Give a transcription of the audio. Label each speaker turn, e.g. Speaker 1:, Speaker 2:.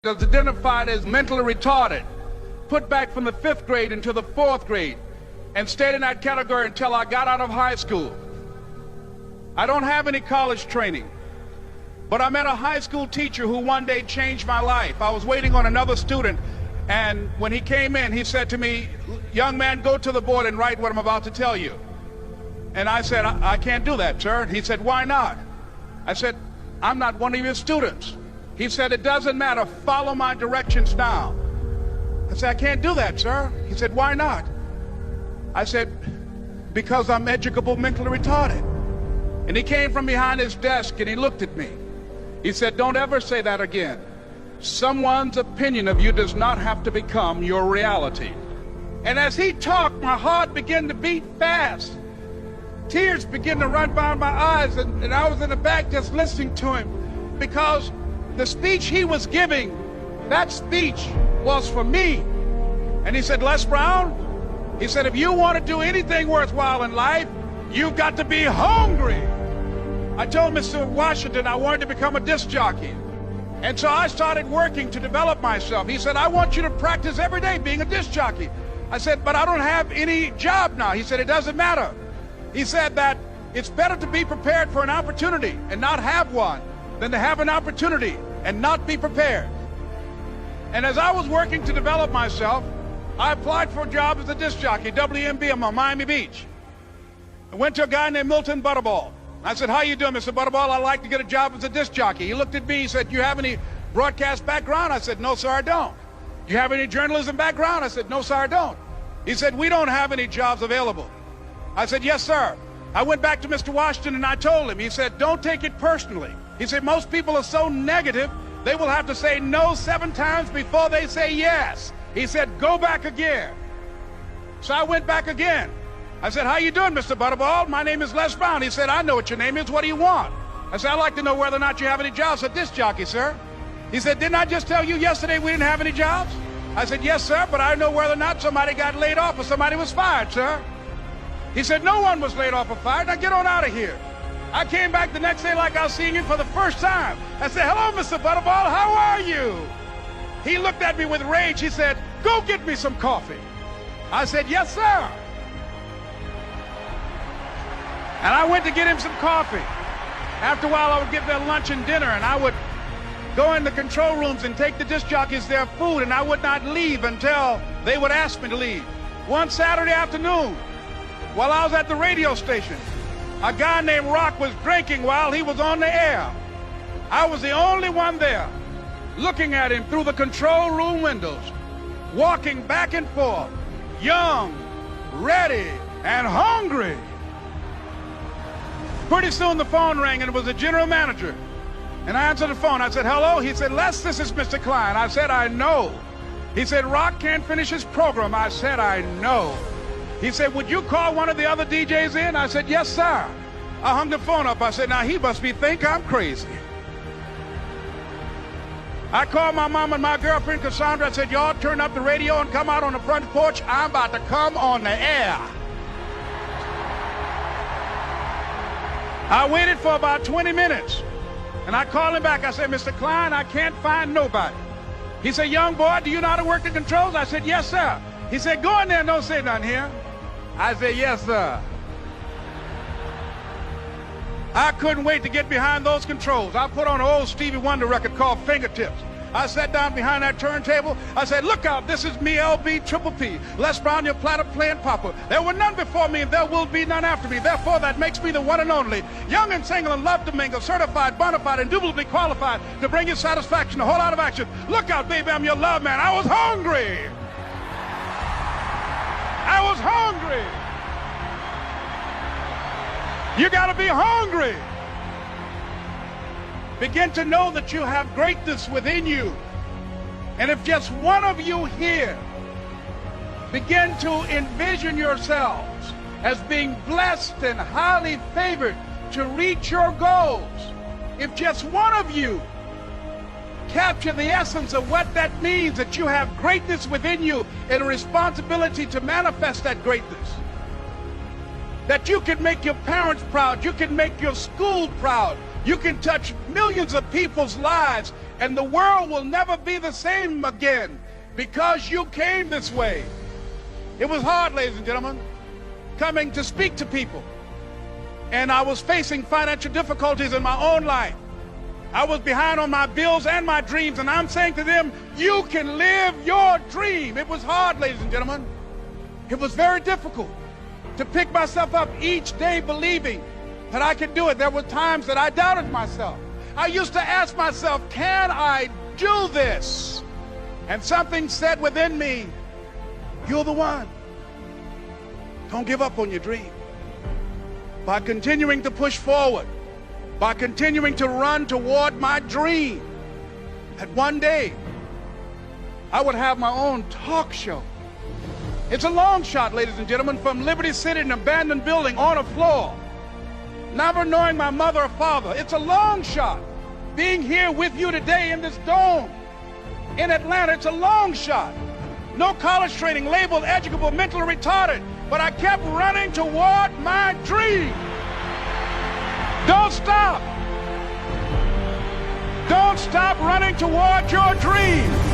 Speaker 1: is identified as mentally retarded, put back from the 5th grade into the 4th grade, and stayed in that category until I got out of high school. I don't have any college training, but I met a high school teacher who one day changed my life. I was waiting on another student, and when he came in, he said to me, "Young man, go to the board and write what I'm about to tell you." And I said, I can't do that, sir. He said, "Why not?" I said, "I'm not one of your students." He said, "It doesn't matter. Follow my directions now." I said, "I can't do that, sir." He said, "Why not?" I said, "Because I'm educable mentally retarded." And he came from behind his desk and he looked at me. He said, "Don't ever say that again. Someone's opinion of you does not have to become your reality." And as he talked, my heart began to beat fast. Tears began to run down my eyes, and I was in the back just listening to him, because the speech he was giving, that speech was for me. And he said, "Les Brown," he said, "if you want to do anything worthwhile in life, you've got to be hungry." I told Mr. Washington I wanted to become a disc jockey. And so I started working to develop myself. He said, "I want you to practice every day being a disc jockey." I said, "But I don't have any job now." He said, "It doesn't matter." He said that it's better to be prepared for an opportunity and not have one than to have an opportunity and not be prepared. And as I was working to develop myself, I applied for a job as a disc jockey, WMBM on Miami Beach. I went to a guy named Milton Butterball. I said, "How you doing, Mr. Butterball? I'd like to get a job as a disc jockey." He looked at me, he said, "You have any broadcast background?" I said, "No, sir, I don't." "Do you have any journalism background?" I said, "No, sir, I don't." He said, "We don't have any jobs available." I said, "Yes, sir." I went back to Mr. Washington and I told him. He said, "Don't take it personally." He said, "Most people are so negative, they will have to say no 7 times before they say yes." He said, "Go back again." So I went back again. I said, "How you doing, Mr. Butterball? My name is Les Brown." He said, "I know what your name is. What do you want?" I said, "I'd like to know whether or not you have any jobs at disc jockey, sir." He said, "Didn't I just tell you yesterday we didn't have any jobs?" I said, "Yes, sir, but I know whether or not somebody got laid off or somebody was fired, sir." He said, "No one was laid off or fired. Now get on out of here." I came back the next day like I was seeing him for the first time. I said, "Hello, Mr. Butterball, how are you?" He looked at me with rage. He said, "Go get me some coffee." I said, "Yes, sir." And I went to get him some coffee. After a while, I would get their lunch and dinner, and I would go in the control rooms and take the disc jockeys their food, and I would not leave until they would ask me to leave. One Saturday afternoon, while I was at the radio station, a guy named Rock was drinking while he was on the air. I was the only one there, looking at him through the control room windows, walking back and forth, young, ready, and hungry. Pretty soon the phone rang, and it was the general manager. And I answered the phone. I said, "Hello?" He said, "Les, this is Mr. Klein." I said, "I know." He said, "Rock can't finish his program." I said, "I know." He said, "Would you call one of the other DJs in?" I said, "Yes, sir." I hung the phone up. I said, "Now he must think I'm crazy." I called my mom and my girlfriend, Cassandra. I said, "Y'all turn up the radio and come out on the front porch. I'm about to come on the air." I waited for about 20 minutes, and I called him back. I said, "Mr. Klein, I can't find nobody." He said, "Young boy, do you know how to work the controls?" I said, "Yes, sir." He said, "Go in there and don't say nothing here." I said, "Yes, sir." I couldn't wait to get behind those controls. I put on an old Stevie Wonder record called Fingertips. I sat down behind that turntable. I said, "Look out, this is me, LB Triple P, Les Brown, your platter playing papa. There were none before me, and there will be none after me. Therefore, that makes me the one and only. Young and single and love to mingle, certified, bona fide, indubitably qualified to bring you satisfaction, a whole lot of action. Look out, baby, I'm your love man." I was hungry. I was hungry. You got to be hungry. Begin to know that you have greatness within you. And if just one of you here begin to envision yourselves as being blessed and highly favored to reach your goals, if just one of you capture the essence of what that means, that you have greatness within you and a responsibility to manifest that greatness, that you can make your parents proud, you can make your school proud, you can touch millions of people's lives And the world will never be the same again because you came this way. It was hard, ladies and gentlemen, coming to speak to people. And I was facing financial difficulties in my own life. I was behind on my bills and my dreams, and I'm saying to them, you can live your dream. It was hard, ladies and gentlemen. It was very difficult to pick myself up each day believing that I could do it. There were times that I doubted myself. I used to ask myself, can I do this? And something said within me, you're the one. Don't give up on your dream. By continuing to push forward, by continuing to run toward my dream, that one day I would have my own talk show. It's a long shot, ladies and gentlemen, from Liberty City, an abandoned building on a floor, never knowing my mother or father. It's a long shot. Being here with you today in this dome in Atlanta, it's a long shot. No college training, labeled educable, mentally retarded, but I kept running toward my dream. Don't stop. Don't stop running toward your dream.